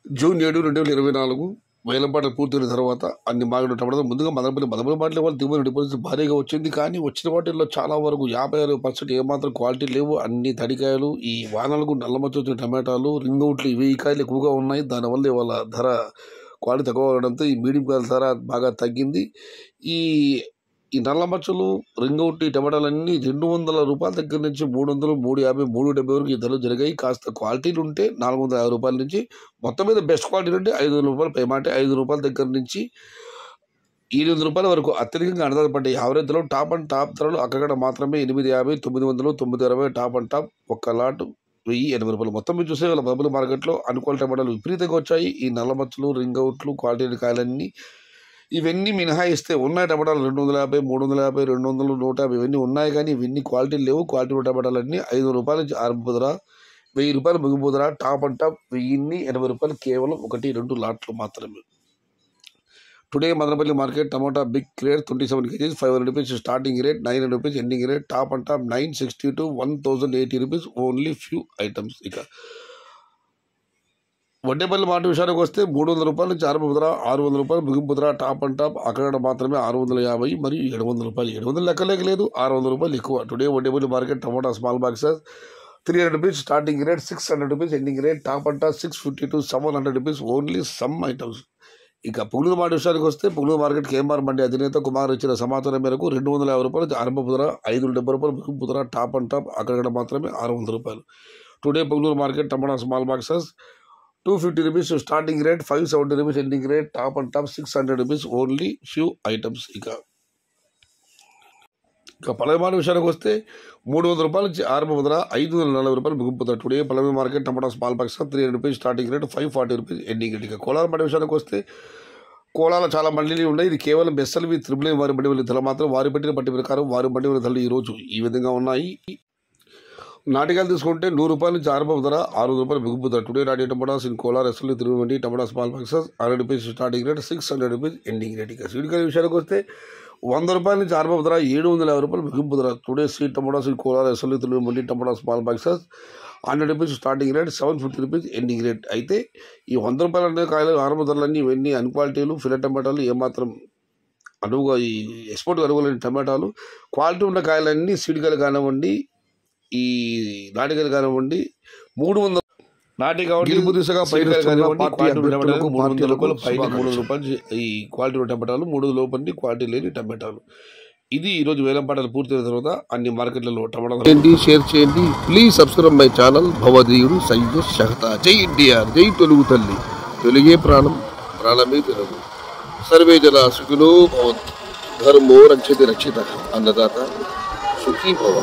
June 7, 2024 వేలంపాట పూర్తయిన తర్వాత అన్ని మార్కెట్లు టమాటాలు ముందుగా మదనపల్లి మార్కెట్లో వాళ్ళు దిగుబడి డిపాజిట్ భారీగా వచ్చింది. కానీ వచ్చిన వాటిల్లో చాలా వరకు 56% ఏమాత్రం క్వాలిటీ లేవు. అన్ని తడికాయలు, ఈ వానలకు నల్లమచ్చ వచ్చిన టమాటాలు, రింగ్ అవుట్లు ఇవి ఈ కాయలు ఎక్కువగా ఉన్నాయి. దానివల్ల ఇవాళ ధర క్వాలిటీ తక్కువ అవడంతో ఈ మీడియం కాయల ధర బాగా తగ్గింది. ఈ నల్ల మచ్చలు, రింగ్ అవుట్ ఈ టమాటాలన్నీ ₹200 దగ్గర నుంచి 300, 350, 370 వరకు ఈ ధరలు జరిగాయి. కాస్త క్వాలిటీలు ఉంటే ₹450 నుంచి, మొత్తం మీద బెస్ట్ క్వాలిటీలు ఉంటే ₹500 పైమాట, ₹5 దగ్గర నుంచి ₹800 వరకు అత్యధికంగా ఆధారపడ్డాయి. యావరేజ్ ధరలు టాప్ అండ్ టాప్ ధరలు అక్కడ మాత్రమే ₹850, ₹900, ₹960 టాప్ అండ్ టాప్. ఒక్క లాట్ ₹1080. మొత్తం మీరు చూసే వాళ్ళ బబుల్ మార్కెట్లో అనుకూల టమాటాలు విపరీతంగా వచ్చాయి. ఈ నల్ల మచ్చలు, రింగ్ అవుట్లు, క్వాలిటీ కాయలన్నీ ఇవన్నీ మినహాయిస్తే ఉన్నాయి టమాటాలు 250, 350, 200, 150 ఇవన్నీ ఉన్నాయి. కానీ ఇవన్నీ క్వాలిటీ లేవు. క్వాలిటీ టమాటాలన్నీ ₹500 నుంచి ఆరంభ ధర, ₹1000 ముగింపు ధర. టాప్ అండ్ టాప్ ₹1080 కేవలం 1-2 లాట్లు మాత్రమే. టుడే మదనపల్లి మార్కెట్ టమాటా big clear 27 kgs, ₹500 starting rate, ₹900 ending rate. Top and top 960 to 1080 only few items. ఇక వడ్డేపల్లి మాట విషయానికి వస్తే ₹300 నుంచి ఆరంభ ధర, ₹600 ముగింపు ధర. టాప్ అండ్ టాప్ అక్కడ మాత్రమే ₹650 మరియు ₹700. ₹700 లెక్కలేక లేదు, ₹600 ఎక్కువ. Today Vaddepalli market tomato small boxes ₹300 starting rate, ₹600 ending rate. Top and top 650 to 700 only some items. ఇక పుంగనూరు మాట విషయానికి వస్తే పుంగనూరు మార్కెట్ కేఎంఆర్ మండి అధినేత కుమార్ ఇచ్చిన సమాచారం మేరకు ₹250 ఆరంభ ధర, ₹570 ముగింపు ధర. టాప్ అండ్ టాప్ అక్కడ మాత్రమే ₹600. Today Punganur market tomato small boxes ₹250 starting rate, ₹570 ending rate. Top and top ₹600 only few items. ఇక పలమేరు విషయానికి వస్తే ₹300 నుంచి ఆరంభ ధర, ₹540 ముగింపు ధర. టుడే పలమేరు మార్కెట్ టమాటా small box ₹300 starting rate, ₹540 ending rate. ఇక కోలార్ మండి విషయానికి వస్తే కోలాలో చాలా మండీలు ఉన్నాయి. ఇది కేవలం బెస్సల్వి త్రిబుల్ వారి మండి వెళ్ళి ధర మాత్రం వారి పెట్టిన పట్టి ప్రకారం వారి మండి వెళ్ళి ధరలు ఈరోజు ఈ విధంగా ఉన్నాయి. నాటికాయలు తీసుకుంటే ₹100 నుంచి ఆరంభ ధర, ₹600 ముగింపు ధర. టుడే నాటి tomatoes in Kolar SLV triple mandi tomato small boxes ₹100 starting rate, ₹600 ending rate. ఇక సీడ్కాయల విషయానికి వస్తే ₹100 నుంచి ఆరంభ ధర, ₹750 ముగింపు ధర. Today seed tomatoes in Kolar SLV triple mandi tomato small boxes ₹100 starting rate, ₹750 ending rate. అయితే ఈ ₹100 అనే కాయలు ఆరంభ ధరలన్నీ ఇవన్నీ అన్క్వాలిటీలు, ఫిలెట్ టమాటాలు, ఏమాత్రం అనువుగా ఈ ఎక్స్పోర్ట్ అనుకోలేని టమాటాలు. క్వాలిటీ ఉన్న కాయలన్నీ సీడ్కాయలు కానివ్వండి, ఈ నాటికాయలు కానివ్వండి, 300 నాటి కాబట్టి దిశగా పైన ₹300 ఈ క్వాలిటీ టమాటాలు, 300 క్వాలిటీ లేని టమాటాలు. ఇది ఈరోజు వేలంపాటలు పూర్తయిన తర్వాత అన్ని మార్కెట్లలో టమాటాలు. షేర్ చేయండి. Please subscribe my channel. భవదీయుడు సయ్యద్ షహతా. జై ఎన్టీఆర్, జై తెలుగు తల్లి. తెలుగే ప్రాణం, ప్రాణమే తెలుగు. సర్వే జన సుఖినో భవంతు. ధర్మో రక్షతి రక్షిత. అన్నదాత సుఖీ భవ.